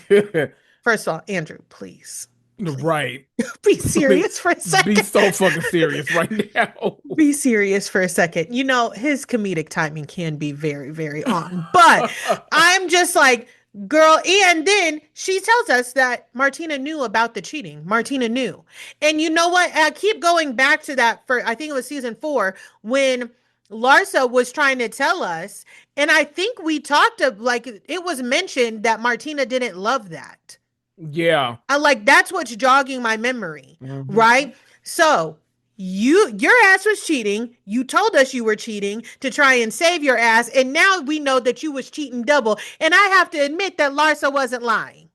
First of all, Andrew, please, please Right. be Be, serious for a be second. so fucking serious right now. Be serious for a second. You know, his comedic timing can be very, very on. But I'm just like, girl. And then she tells us that Martina knew about the cheating. Martina knew. And you know what? I keep going back to that for, I think it was season 4 when Larsa was trying to tell us. And I think we talked of like, it was mentioned that Martina didn't love that. Yeah. I like that's what's jogging my memory, Hmm. right? So your ass was cheating. You told us you were cheating to try and save your ass, and now we know that you was cheating double. And I have to admit that Larsa wasn't lying.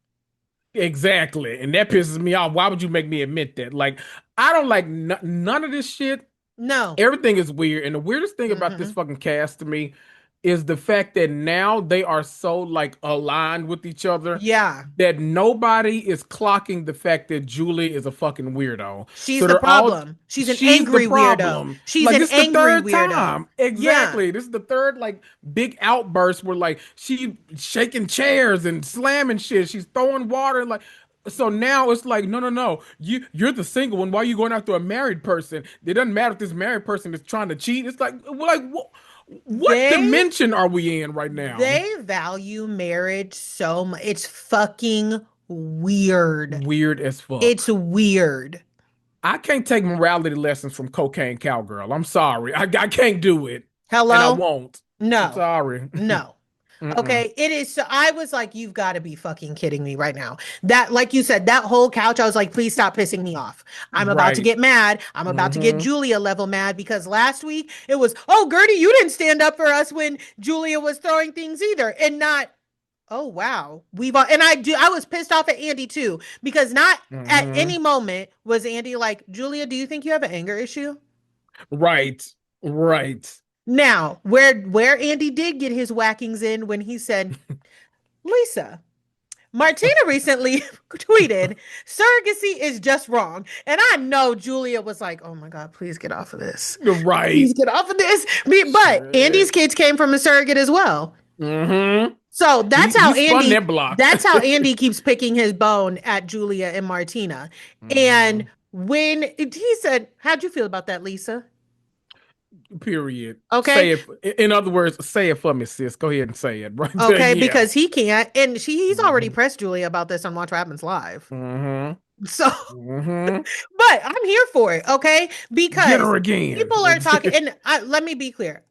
Exactly. And that pisses me off. Why would you make me admit that? Like, I don't like none of this shit. No. Everything is weird. And the weirdest thing about this Mm-hmm. fucking cast to me is the fact that now they are so like aligned with each other Yeah. that nobody is clocking the fact that Julie is a fucking weirdo. She's So the they're all, problem. She's an she's the angry weirdo. problem. She's Like an this is the angry third weirdo. time. Yeah. Exactly. This is the third like big outburst where like she shaking chairs and slamming shit. She's throwing water like so now it's like, no, no, no. You're the single one. Why are you going after a married person? It doesn't matter if this married person is trying to cheat. It's like what They dimension are we in right now? they value marriage so much. It's fucking weird. Weird as It's fuck. weird. I can't take morality lessons from cocaine cowgirl. I'm sorry. I can't do it. And I Hello? won't. I'm No, sorry. no. Mm-mm. Okay, it is. So I was like, you've got to be fucking kidding me right now. That, like you said, that whole couch, I was like, please stop pissing me off. I'm about to Right. get mad. I'm about to get Hmm. Julia level mad because last week it was, oh, Gertie, you didn't stand up for us when Julia was throwing things either. And not, oh, wow. And I was pissed off at Andy too because not at any Hmm. moment was Andy like, Julia, do you think you have an anger issue? Right. Right. Now, where Andy did get his whackings in when he said, Lisa, Martina recently tweeted, surrogacy is just wrong. And I know Julia was like, oh my God, please get off of this. Right. Please get off of this. But Andy's Shit. kids came from a surrogate as well. Hmm. So He spun that block. That's how Andy keeps picking his bone at Julia and Martina. And Hmm. when he said, how'd you feel about that, Lisa? Period. Okay. Say it. In other words, say it for me, sis. Go ahead and say it right there. Okay, Yeah. because he can't. And he's already Hmm. pressed Julia about this on Watch What Happens Live. Hmm. So Hmm. but I'm here for it, okay? Get Because her again. people are talking, and let me be clear: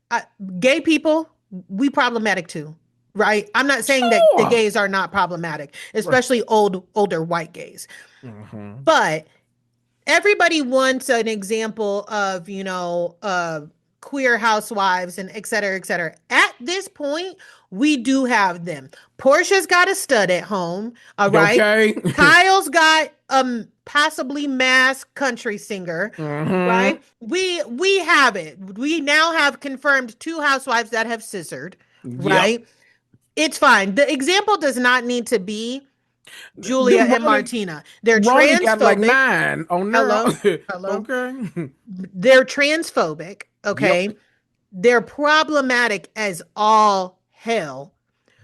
gay people, we problematic too, right? I'm not saying that the Sure. gays are not problematic, Right. especially older white gays. Hmm. But everybody wants an example of queer housewives and et cetera, et cetera. At this point, we do have them. Portia's got a stud at home, all right. Okay. Kyle's got possibly masked country singer, Hmm. right. We have it. We now have confirmed 2 housewives that have scissored, Yep. right. It's fine. The example does not need to be Julia Then and Martina. They're Ronnie got like transphobic. 9 on there. Hello. Hello. Okay. They're transphobic, Yep. okay? They're problematic as all hell.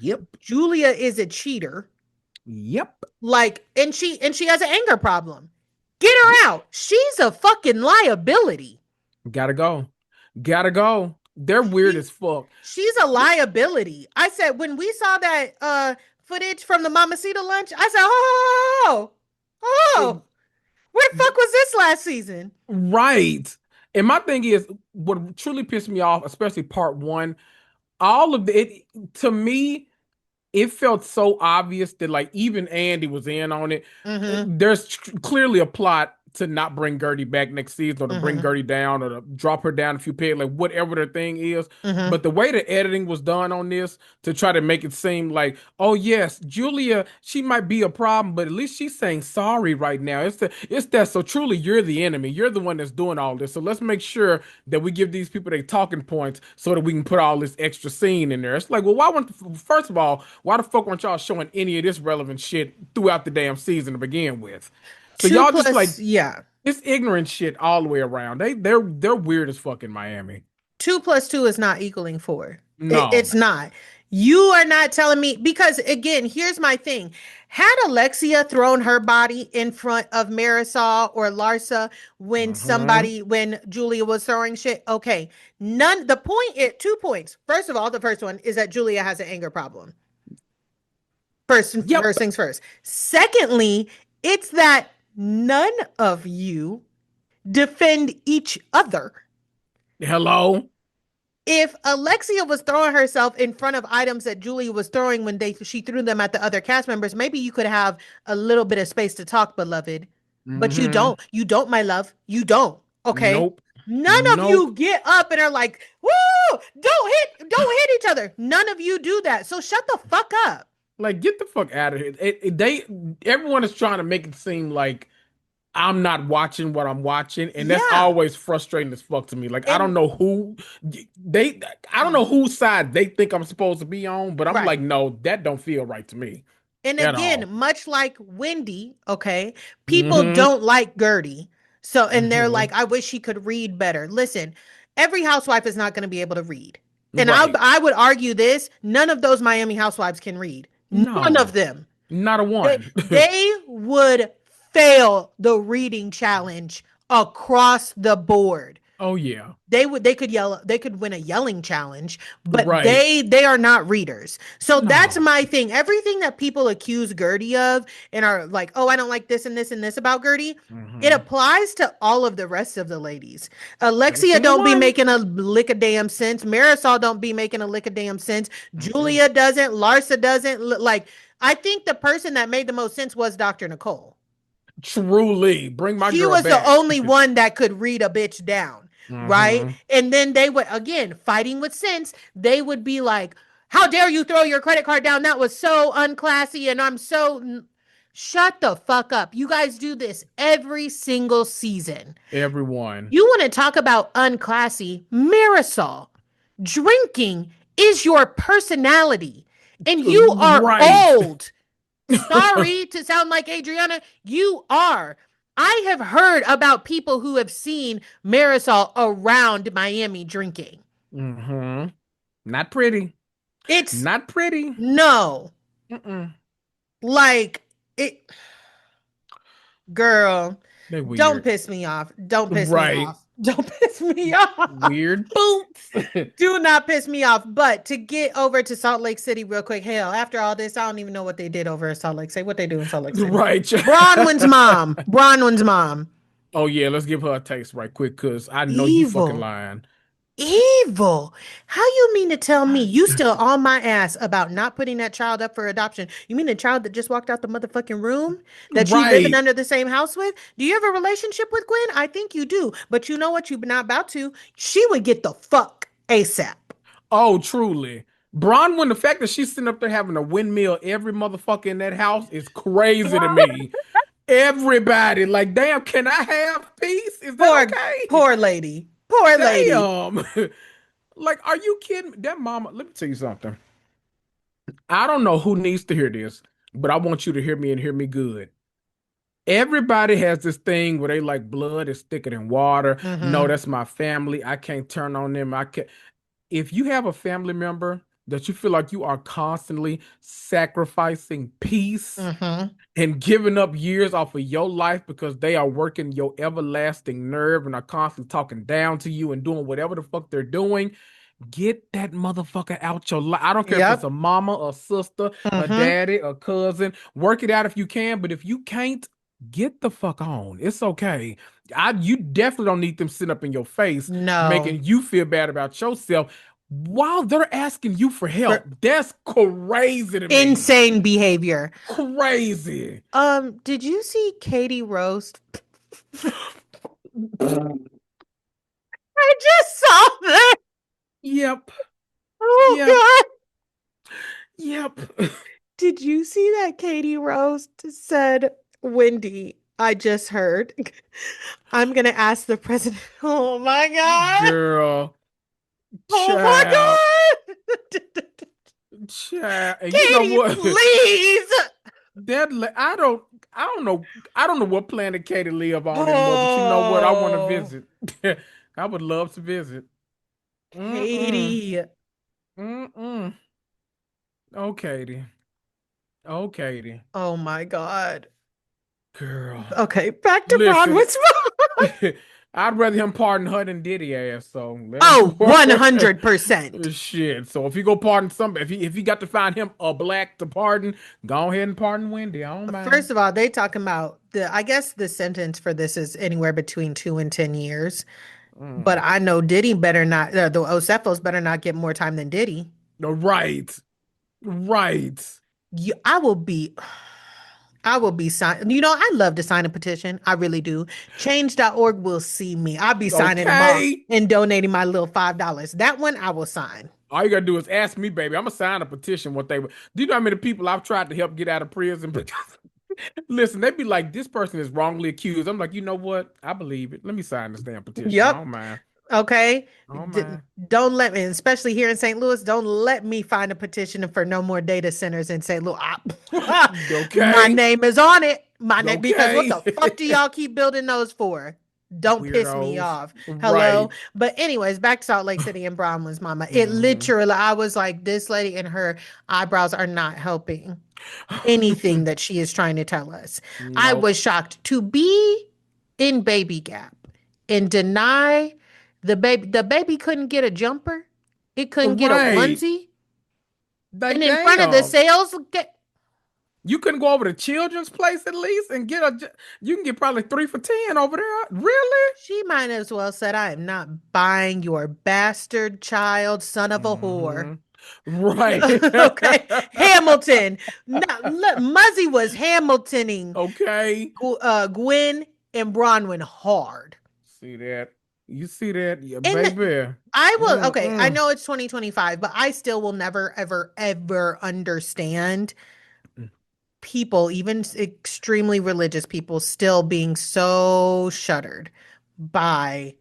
Yep. Julia is a cheater. Yep. Like, and she has an anger problem. Get Yep. her out. She's a fucking liability. Gotta go. Gotta go. They're weird She, as fuck. she's a liability. I said when we saw that footage from the Mamacita lunch, I said, oh, oh, where the fuck was this last season? Right. And my thing is, what truly pissed me off, especially part one, all of it to me, it felt so obvious that like even Andy was in on it. Mm-hmm. There's clearly a plot to not bring Gertie back next season or to bring Mm-hmm. Gertie down or to drop her down a few pegs, like whatever the thing is. Mm-hmm. But the way the editing was done on this to try to make it seem like, oh yes, Julia, she might be a problem, but at least she's saying sorry right now. It's that so truly you're the enemy. You're the one that's doing all this. So let's make sure that we give these people their talking points so that we can put all this extra scene in there. It's like, well, first of all, why the fuck weren't y'all showing any of this relevant shit throughout the damn season to begin with? So Two y'all just plus, like yeah. it's ignorant shit all the way around. They're weird as fuck in Miami. 2 plus 2 is not equaling 4. No. It's not. You are not telling me because again, here's my thing. Had Alexia thrown her body in front of Marisol or Larsa Mm-hmm. when Julia was throwing shit, okay. None. The point is 2 points. First of all, the first one is that Julia has an anger problem. Yep. First things first. Secondly, it's that none of you defend each other. Hello. If Alexia was throwing herself in front of items that Julia was throwing when she threw them at the other cast members, maybe you could have a little bit of space to talk, beloved. But you Mm-hmm. don't. You don't, my love. You don't. Okay. Nope. None of Nope. you get up and are like, "Woo! Don't hit each other." None of you do that. So shut the fuck up. Like, get the fuck out of here. Everyone is trying to make it seem like I'm not watching what I'm watching, and that's Yeah. always frustrating as fuck to me. Like, I don't And know they, I don't know whose side they think I'm supposed to be on, but I'm like, right. no, that don't feel right to me And at again, all. much like Wendy, okay, people Mm-hmm. don't like Gertie. So, and they're Mm-hmm. like, I wish she could read better. Listen, every housewife is not going to be able to read. And Right. I would argue this none of those Miami housewives can read. None of No, them. not a one. They would fail the reading challenge across the board. Oh yeah. They could win a yelling challenge, but Right. they are not readers. So that's No. my thing. Everything that people accuse Gertie of and are like, oh, I don't like this and this and this about Gertie, it Mm-hmm. applies to all of the rest of the ladies. Every Alexia single don't be one. making a lick of damn sense. Marisol don't be making a lick of damn sense. Mm-mm. Julia doesn't. Larsa doesn't. Like, I think the person that made the most sense was Dr. Nicole. Truly, bring my She girl was the back. only one that could read a bitch down, right? Mm-hmm. And then they would, again, fighting with sense, they would be like, how dare you throw your credit card down? That was so unclassy. And I'm so. Shut the fuck up. You guys do this every single season. Everyone. You want to talk about unclassy? Marisol, drinking is your personality. And you are Right. old. Sorry to sound like Adriana, you are. I have heard about people who have seen Marisol around Miami drinking. Mm-hmm. Not pretty. It's Not pretty. no, Mm-mm. like it, girl. They Don't weird. piss me off. Don't piss me Right. off. Don't piss me off. Weird boots. Do not piss me off. But to get over to Salt Lake City real quick, hell, after all this, I don't even know what they did over in Salt Lake City. What they do in Salt Lake City? Right. Bronwyn's mom. Bronwyn's mom. Oh yeah, let's give her a taste right quick, cause I know you fucking Evil. lying. Evil. How you mean to tell me you still on my ass about not putting that child up for adoption? You mean the child that just walked out the motherfucking room that you living Right. under the same house with? Do you have a relationship with Gwen? I think you do. But you know what? You're not about to. She would get the fuck ASAP. Oh, truly. Bronwyn, the fact that she's sitting up there having a windmill every motherfucker in that house is crazy to me. Everybody, like, damn, can I have peace? Is that Poor, okay? poor lady. Poor lady. Damn. Like, are you kidding me? That mama, let me tell you something. I don't know who needs to hear this, but I want you to hear me and hear me good. Everybody has this thing where they like blood is thicker than water. No, Mm-hmm. that's my family. I can't turn on them. I can't. If you have a family member that you feel like you are constantly sacrificing peace Mm-hmm. and giving up years off of your life because they are working your everlasting nerve and are constantly talking down to you and doing whatever the fuck they're doing, get that motherfucker out your life. I don't care if it's Yep. a mama, a sister, a Mm-hmm. daddy, a cousin. Work it out if you can, but if you can't, get the fuck on. It's okay. You definitely don't need them sitting up in your face No. making you feel bad about yourself while they're asking you for help. For That's crazy to me. insane behavior. Crazy. Did you see Katie roast? I just saw that. Yep. Oh Yep. God. Yep. Did you see that Katie Rose said, Wendy, I just heard. I'm gonna ask the president. Oh my God. Girl, Oh child, my God. child. And you know Katie, what? please. I don't know, I don't know what planet Katie live on anymore, but you know what? I want to Oh, visit. I would love to visit. Mm-mm. Katie. Mm-mm. Oh, Katie. Oh, Katie. Oh my God. Girl. Okay, back to Listen, Bronwyn's. I'd rather him pardon her than Diddy ass. So let Oh, him 100%. shit. So if he go pardon somebody, if he got to find him a black to pardon, go ahead and pardon Wendy. I don't mind. First of all, they talking about I guess the sentence for this is anywhere between 2 and 10 years. But Mm. I know Diddy better not, the Osefos better not get more time than Diddy. No, right, right. I will be, I will be sign. You know, I love to sign a petition. I really do. Change.org will see me. I'll be signing them all Okay. and donating my little $5. That one I will sign. All you gotta do is ask me, baby. I'm gonna sign a petition. What they do you know how many people I've tried to help get out of prison? Because listen, they be like, this person is wrongly accused. I'm like, you know what? I believe it. Let me sign this damn petition. I Yep. don't mind. Okay. I don't D- mind. don't let me, especially here in St. Louis, don't let me find a petition for no more data centers in St. Louis. My Okay. name is on it. My name, because what Okay. the fuck do y'all keep building those for? Don't piss me Weirdos. off. Hello. Right. But anyways, back to Salt Lake City and Brownlands, mama. It Hmm. literally, I was like, this lady and her eyebrows are not helping anything that she is trying to tell us. I Nope. was shocked to be in Baby Gap and deny the baby. The baby couldn't get a jumper. It couldn't get a Right. onesie. And Like, in front of the damn. sales, You couldn't go over to Children's Place at least and get you can get probably 3 for 10 over there. Really? she might as well said, I am not buying your bastard child, son of a whore. Hmm. Right. Okay. Hamilton. Not, Muzzy was Hamiltoning Okay. Gwen and Bronwyn hard. See that? You see that? Yeah, And baby. I will, okay, I Mm-mm. know it's 2025, but I still will never, ever, ever understand people, even extremely religious people, still being so shuddered by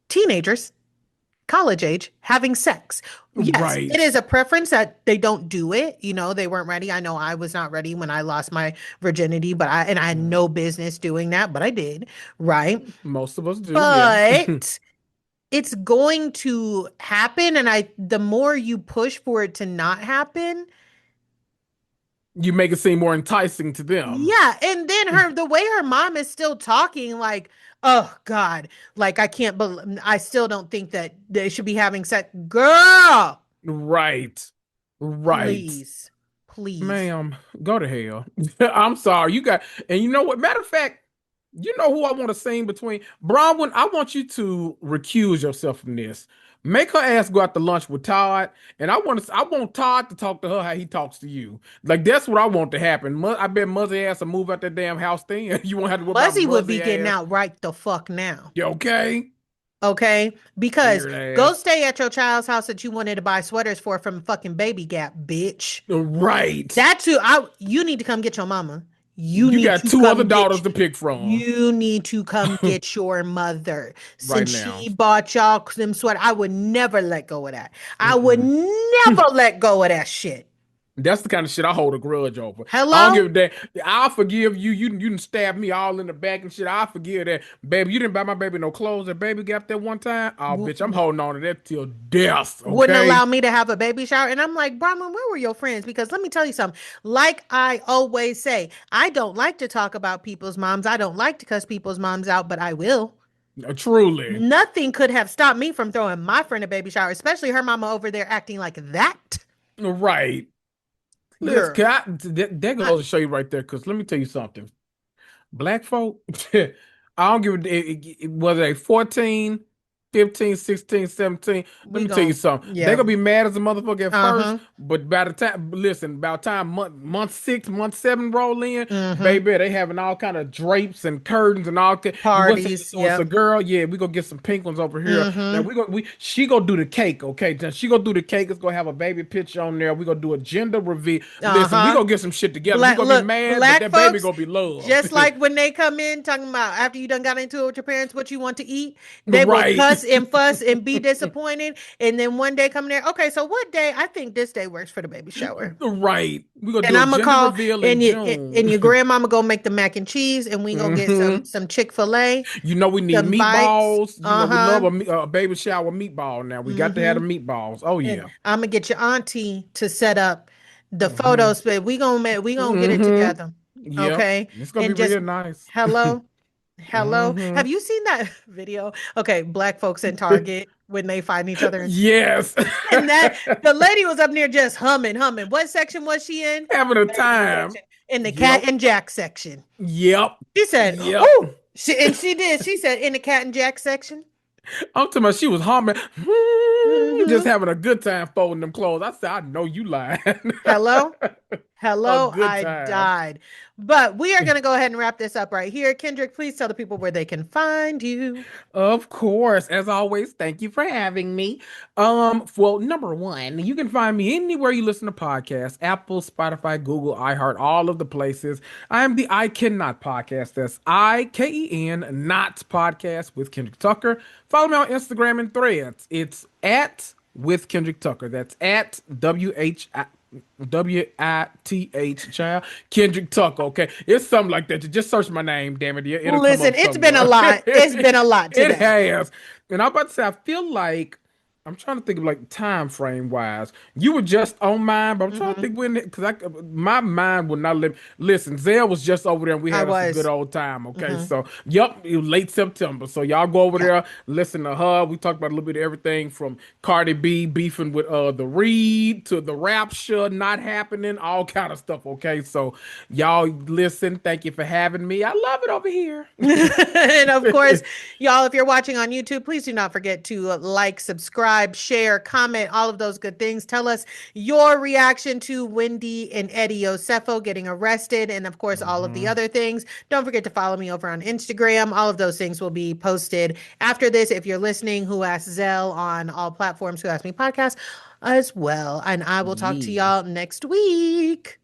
teenagers, college age, having sex. Yes, it Right. is a preference that they don't do it. You know, they weren't ready. I know I was not ready when I lost my virginity, but I had Mm. no business doing that, but I did, right? Most of us do, yeah. But it's going to happen, and the more you push for it to not happen, You make it seem more enticing to them. yeah, and then the way her mom is still talking, like, oh God, like I can't believe, I still don't think that they should be having sex. Girl, Right. Right. please, please. Ma'am, go to hell. I'm sorry. And you know what? Matter of fact, you know who I want to sing between? Bronwyn, I want you to recuse yourself from this. Make her ass go out to lunch with Todd, and I want Todd to talk to her how he talks to you. Like that's what I want to happen. I bet Muzzy ass will move out that damn house then. You won't have to worry about Muzzy would be Muzzy getting ass. out right the fuck now. You okay? Okay? Because Weird go ass. stay at your child's house that you wanted to buy sweaters for from fucking Baby Gap, bitch. Right. That's who you need to come get your mama. You You need got to two other come daughters get to pick from you need to come get your mother. right Since now. she bought y'all them sweater, I would never let go of that. I would Mm-mm. never let go of that shit. That's the kind of shit I hold a grudge over. I don't give Hello? a damn. I'll forgive you. You didn't stab me all in the back and shit. I'll forgive that. Baby, you didn't buy my baby no clothes. That baby got that one time. Oh, W- bitch, I'm holding on to that till death. wouldn't allow Okay? me to have a baby shower. And I'm like, Bronwyn, where were your friends? Because let me tell you something. Like I always say, I don't like to talk about people's moms. I don't like to cuss people's moms out, but I will. Truly. Nothing could have stopped me from throwing my friend a baby shower, especially her mama over there acting like that. Right. Let's Girl, that I, goes to show you right there. Because let me tell you something. Black folk, I don't give a whether they 14, 15, 16, 17. Let We me tell you gon' something. They yeah. gonna be mad as a motherfucker at first, Uh-huh. but by the time, listen, about time month 6, month 7 roll in, Mm-hmm. baby, they having all kind of drapes and curtains and all. You want to say Parties. so it's a Yep. girl? Yeah, we gonna get some pink ones over here. Now Mm-hmm. she gonna do the cake, okay? Then she gonna do the cake. It's gonna have a baby picture on there. We gonna do a gender reveal. Listen, we Uh-huh. gonna get some shit together. You Black gonna be look, mad, but black that baby folks, gonna be loved. just like when they come in talking about after you done got into it with your parents, what you want to eat, they will Right. cuss and fuss and be disappointed. And then one day come there, okay, so what day? I think this day works for the baby shower. Right. We're gonna And do a I'm gonna gender call reveal in and you June. and your grandmama gonna make the mac and cheese, and we gonna get Hmm. some Chick-fil-A, You know we need some bites. meatballs. You know we Uh-huh. love a baby shower meatball now. We got to have the Mm-hmm. meatballs. Oh And yeah. I'm gonna get your auntie to set up the Hmm. photos, but we gonna get it Hmm. together. Yep. Okay. It's gonna be And just real nice. hello. Hello. Hmm. Have you seen that video? Okay, black folks in Target when they find each other. Yes. And that the lady was up there just humming, humming. What section was she in? Having a Baby time. section. In the cat Yep. and Jack section. Yep. She said, Yep. "Oh," she did. She said, "In the cat and Jack section." I'm talking about she was humming, just Hmm. having a good time folding them clothes. I said, I know you lying. Hello. A Hello, good I time. died. But we are going to go ahead and wrap this up right here. Kendrick, please tell the people where they can find you. Of course, as always, thank you for having me. Well, number one, you can find me anywhere you listen to podcasts, Apple, Spotify, Google, iHeart, all of the places. I am the I Cannot podcast. That's IKEN not podcast with Kendrick Tucker. Follow me on Instagram and Threads. It's at with Kendrick Tucker. That's at WITH child Kendrick Tucker. Okay, it's something like that. You just search my name, damn it, it'll come Listen, up it's been a somewhere. lot. It's been a lot It today. has. And I'm about to say, I feel like I'm trying to think of like time frame wise. You were just on mine, but I'm trying to Hmm. think when because my mind would not let me listen. Zell was just over there and we I had us a good was. old time. Okay, Hmm. so yep, it was late September. So y'all go over Yeah. there, listen to her. We talked about a little bit of everything from Cardi B beefing with the Reed to the Rapture not happening, all kind of stuff. Okay, so y'all listen. Thank you for having me. I love it over here. And of course, y'all, if you're watching on YouTube, please do not forget to like, subscribe, share, comment, all of those good things. Tell us your reaction to Wendy and Eddie Osefo getting arrested, and of course, all of the Mhm. other things. Don't forget to follow me over on Instagram. All of those things will be posted after this. If you're listening, Who Asked Zell on all platforms, Who Asked Me podcast as well. And I will talk to Yeah. y'all next week.